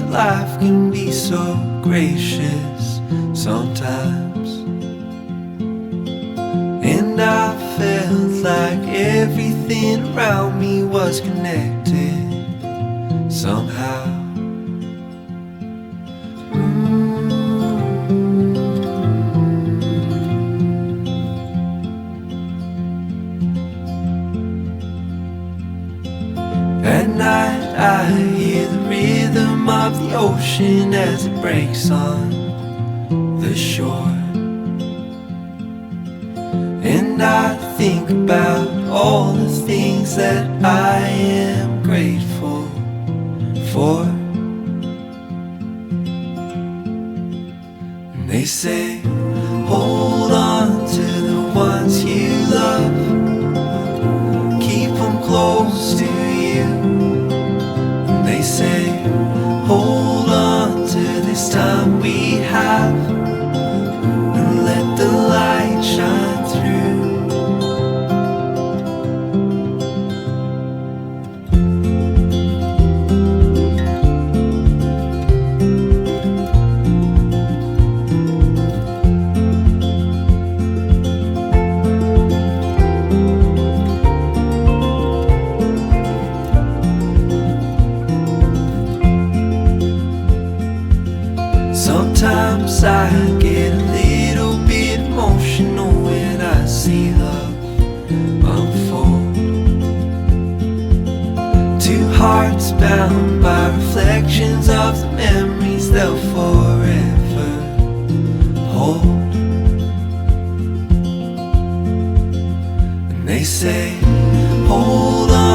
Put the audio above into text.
life can be so gracious sometimes. And I felt like everything around me was connected somehow. At night I hear the rhythm of the ocean as it breaks on the shore. And I think about all the things that I am grateful for. And they say, hold on to the ones you love, keep them close to you. And they say, hold on to this time we have, and let the light shine through. Sometimes I get a little bit emotional when I see love unfold. Two hearts bound by reflections of the memories they'll forever hold. And they say, hold on